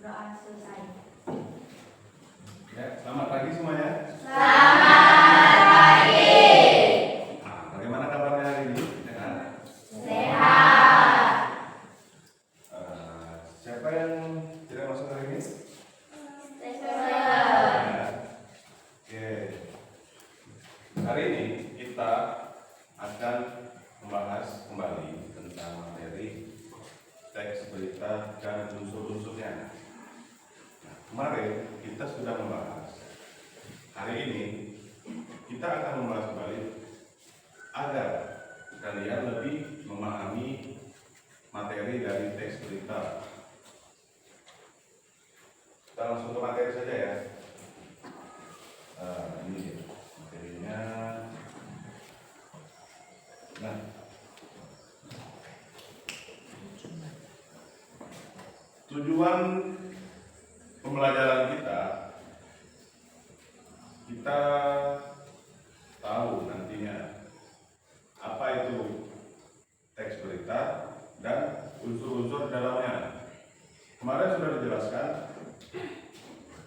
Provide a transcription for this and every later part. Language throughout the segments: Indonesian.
Doa selesai. Ya, selamat pagi semuanya. Selamat pagi. Nah, bagaimana kabarnya hari ini? Sehat? Sehat. Siapa yang tidak masuk hari ini? Saya. Ya. Oke. Hari ini kita akan membahas kembali tentang materi teks berita dan unsur-unsurnya. Nah, kemarin kita sudah membahas. Hari ini kita akan membahas kembali agar kalian lebih memahami materi dari teks berita. Kita langsung ke materi saja ya. Ini dia materinya. Nah, tujuan pembelajaran kita tahu nantinya apa itu teks berita dan unsur-unsur dalamnya. Kemarin sudah dijelaskan.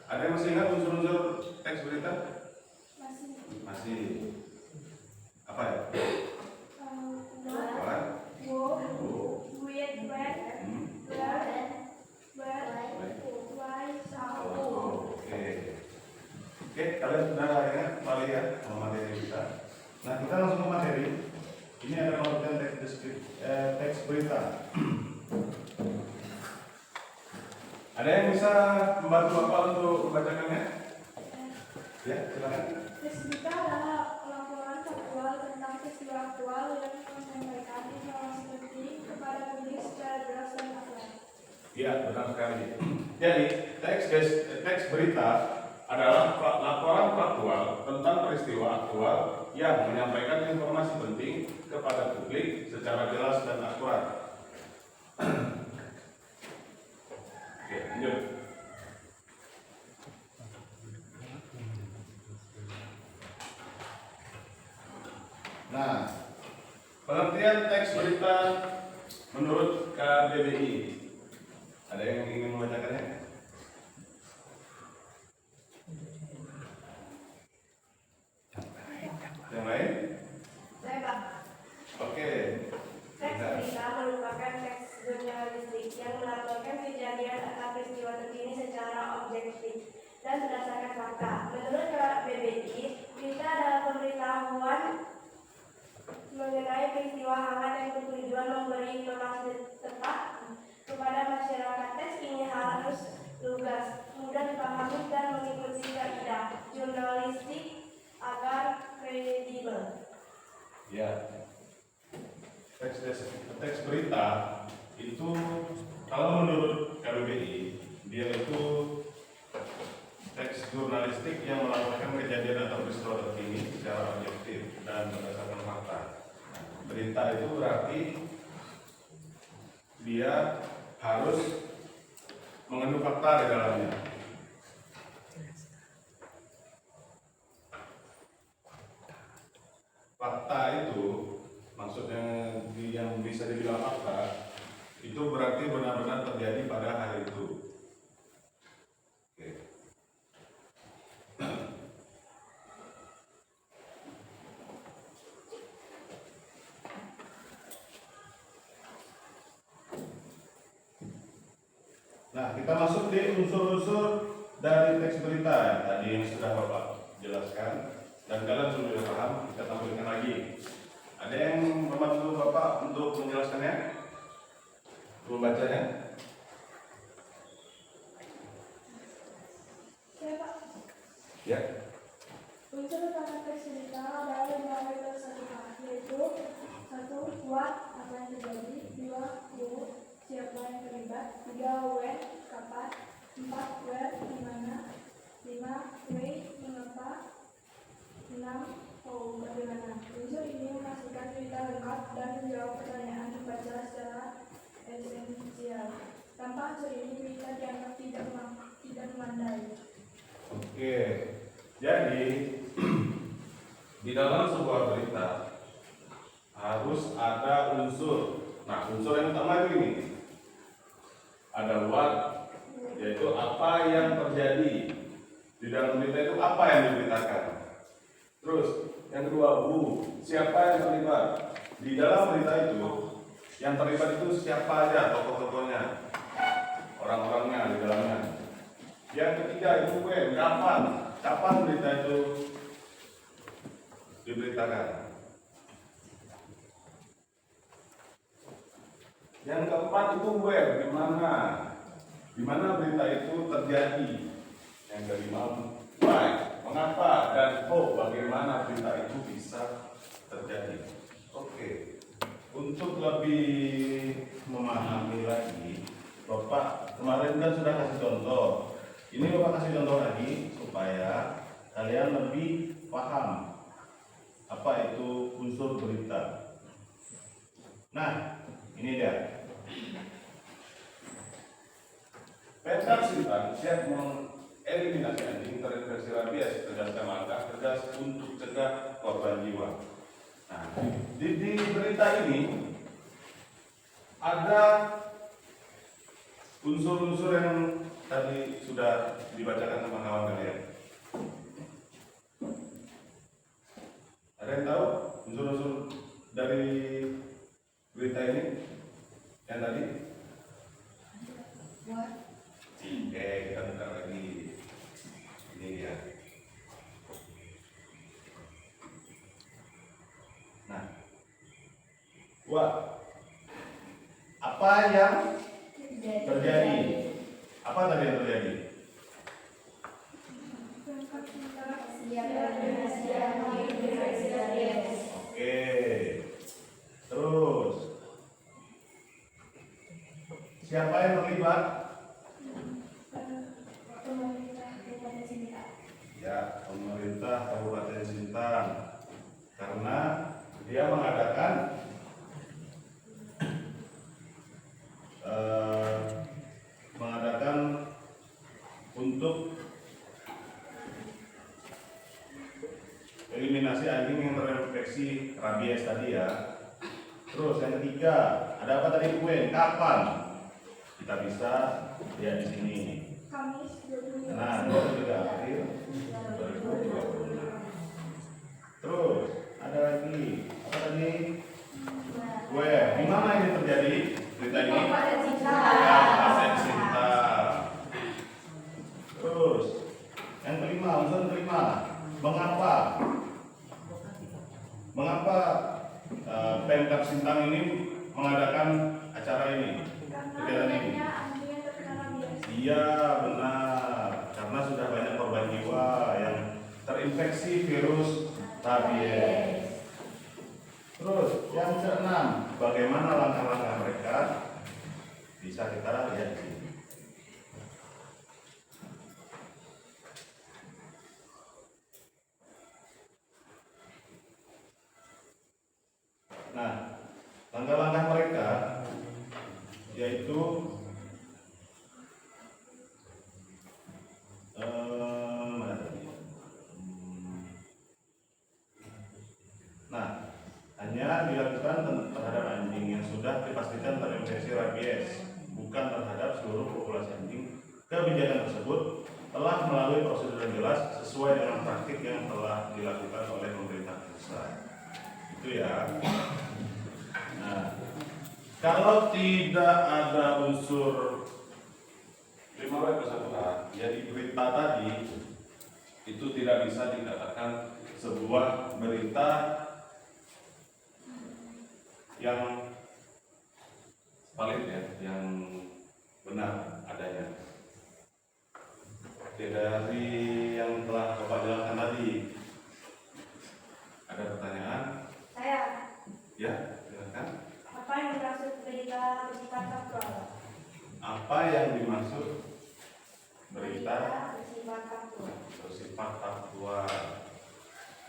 Ada yang masih ingat unsur-unsur teks berita? Masih. Apa ya? Oke, kalian sudah ingat kembali ya sama materi kita. Nah, kita langsung ke materi. Ini adalah pengertian teks berita. Ada yang bisa membantu Bapak untuk membacakannya? Ya, silakan. Teks berita adalah laporan faktual tentang peristiwa aktual yang menyampaikan informasi penting kepada publik secara jelas dan akurat. Iya, benar sekali. Jadi, teks berita adalah laporan faktual tentang peristiwa aktual yang menyampaikan informasi penting kepada publik secara jelas dan akurat. Oke, lanjut. Nah, pengertian teks berita menurut KBBI. Ada yang ingin membacakannya? Yang lain? Saya Pak. Oke. Teks berita merupakan teks jurnalistik yang melaporkan kejadian atau peristiwa terkini secara objektif dan berdasarkan fakta. Menurut KBBI, berita adalah pemberitahuan mengenai peristiwa hangat yang bertujuan memberi informasi tepat kepada masyarakat. Teks ini harus lugas, mudah dipahami dan mengikuti kaidah jurnalistik agar kredibel. Ya. Teks berita itu kalau menurut KBBI dia itu teks jurnalistik yang melaporkan kejadian atau peristiwa terkini secara objektif dan berdasarkan fakta. Berita itu berarti dia harus mengandung fakta di dalamnya. Fakta itu maksudnya yang bisa dibilang fakta itu berarti benar-benar terjadi pada hari itu. Oke. Nah, kita masuk di unsur-unsur dari teks berita tadi yang sudah Bapak jelaskan dan kalian sudah paham. Kita tampilkan lagi. Ada yang membantu Bapak untuk menjelaskannya? Membacanya? Saya Pak. Ya. Unsur utama teks berita adalah 5 hal, yaitu 1. Kuat apa yang terjadi, 2. Who, siapa yang terlibat, 3. When, kapan, 4. Where, di mana, 5. Why, mengapa, 6. How, bagaimana. Unsur ini memastikan berita lengkap dan menjawab pertanyaan pembaca secara esensial. Tanpa unsur ini berita dianggap tidak memadai. Oke. Jadi di dalam sebuah berita harus ada unsur. Nah, unsur yang utama itu ini. Ada what, yaitu Di dalam berita itu apa yang diberitakan? Terus yang kedua, siapa yang terlibat? Di dalam berita itu yang terlibat itu siapa aja tokoh-tokohnya, orang-orangnya di dalamnya. Yang ketiga itu kapan berita itu diberitakan. Yang keempat itu di mana berita itu terjadi. Yang kelima, why, mengapa, dan bagaimana berita itu bisa terjadi. Oke, untuk lebih memahami lagi, Bapak kemarin kan sudah kasih contoh. Ini Bapak kasih contoh lagi supaya kalian lebih paham apa itu unsur berita. Nah, ini dia. Pemkab Sintang siap mengeliminasi anjing terinfeksi rabies berdasarkan langkah tegas untuk cegah korban jiwa. Nah, di berita ini ada unsur-unsur yang tadi sudah dibacakan sama kawan kalian. Ada yang tahu unsur-unsur dari berita ini yang tadi? Oke, kita buka lagi. Ini dia. Nah, apa yang terjadi? Apa tadi yang terjadi? Oke. Terus siapa yang terlibat? Ya, pemerintah Kabupaten Sintang, karena dia mengadakan untuk eliminasi anjing yang terinfeksi rabies tadi ya. Terus yang ketiga, ada apa tadi kapan? Kita bisa lihat di sini. Kamis 25. Nah, 23 April 2020. Terus ada lagi apa tadi? Di mana ini terjadi berita ini? Kabupaten Sintang. Kabupaten Sintang. Terus yang kelima, unsur kelima, mengapa Pemkab Sintang ini mengadakan acara ini, kegiatan ini? Iya, benar, karena sudah banyak korban jiwa yang terinfeksi virus rabies. Terus yang keenam, bagaimana langkah-langkah mereka? Bisa kita lihat di sini. Nah, langkah-langkah mereka yaitu hanya dilakukan terhadap anjing yang sudah dipastikan terinfeksi rabies, bukan terhadap seluruh populasi anjing. Kebijakan tersebut telah melalui prosedur yang jelas sesuai dengan praktik yang telah dilakukan oleh pemerintah pusat. Itu ya. Nah, kalau tidak ada unsur 5W+1A, jadi berita tadi itu tidak bisa dikatakan sebuah berita yang valid ya, yang benar adanya. Oke, dari yang telah Bapak jelaskan tadi, ada pertanyaan? Saya. Ya, silakan. Apa yang dimaksud berita bersifat faktual? Apa yang dimaksud berita bersifat faktual? Bersifat faktual.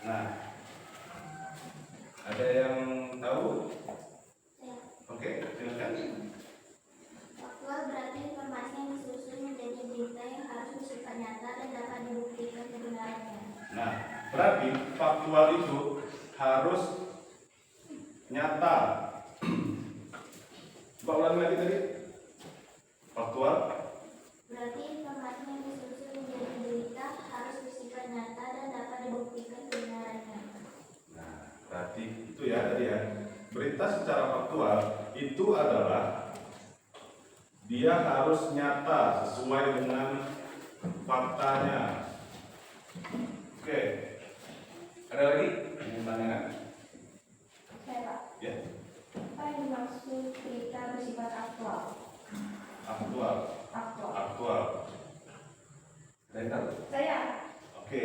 Nah, ada yang tahu? Oke, silakan. Faktual berarti informasi yang disusun menjadi berita yang harus bersifat nyata dan dapat dibuktikan kebenarannya. Nah, berarti faktual itu harus nyata. Coba ulangi lagi tadi. Faktual berarti informasi yang disusun menjadi berita harus ya tadi ya. Berita secara faktual itu adalah dia harus nyata sesuai dengan faktanya. Oke. Ada lagi yang ditanyakan? Saya Pak. Ya. Apa yang dimaksud berita bersifat aktual? Aktual. Aktual. Ada yang tahu? Saya. Oke.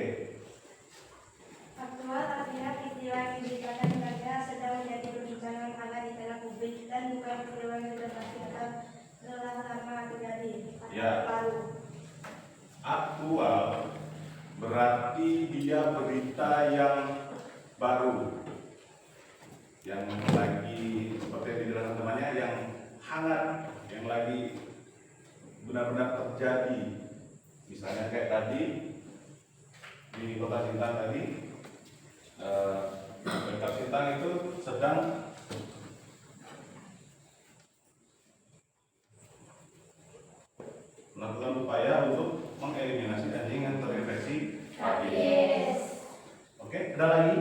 Aktual artinya peristiwa yang diberitakan kepada sedang menjadi perbincangan hangat di tengah publik dan bukan peristiwa yang sudah pasti akan lama terjadi. Ya. Baru. Aktual berarti dia berita yang baru, yang lagi seperti yang dijelaskan temannya, yang hangat, yang lagi benar-benar terjadi. Misalnya kayak tadi di Kota Sintang tadi, Kota Sintang itu sedang melakukan upaya untuk mengeliminasi anjing yang terinfeksi rabies. Oke, ada lagi?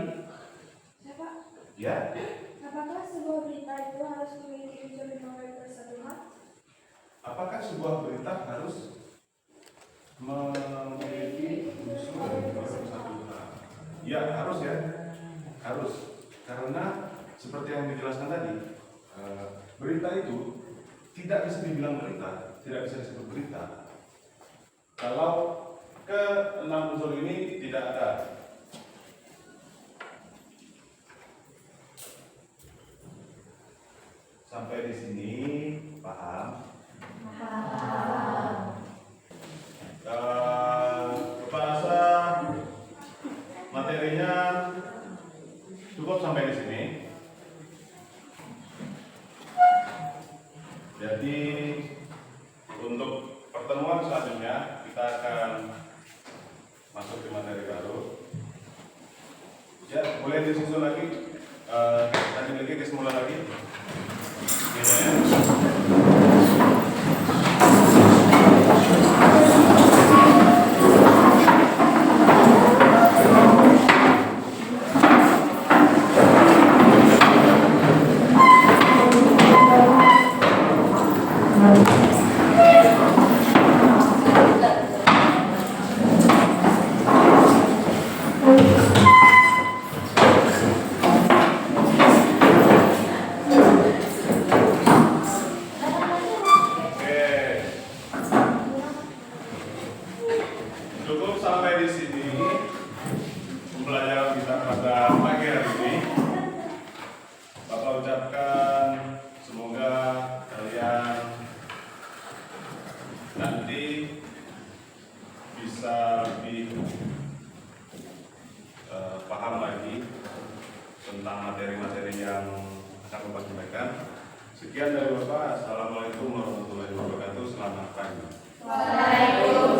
Saya Pak. Ya. Apakah sebuah berita itu harus memiliki unsur riwayat tersebut? Apakah sebuah berita harus memiliki unsur dari persatuan? Ya, harus ya. Harus. Karena seperti yang dijelaskan tadi, berita itu tidak bisa dibilang berita, tidak bisa disebut berita kalau ke-6 unsur ini tidak ada. Sampai di sini paham? Bahasa materinya cukup sampai di sini. Jadi untuk pertemuan selanjutnya kita akan masuk ke materi baru. Ya, boleh disusun lagi. Tadi lagi ke semula lagi. Gitu ya. Cukup sampai di sini pembelajaran kita pada pagi hari ini. Bapak ucapkan semoga kalian nanti bisa lebih paham lagi tentang materi-materi yang akan Bapak sampaikan. Sekian dari Bapak. Assalamualaikum warahmatullahi wabarakatuh. Selamat pagi. Waalaikumsalam.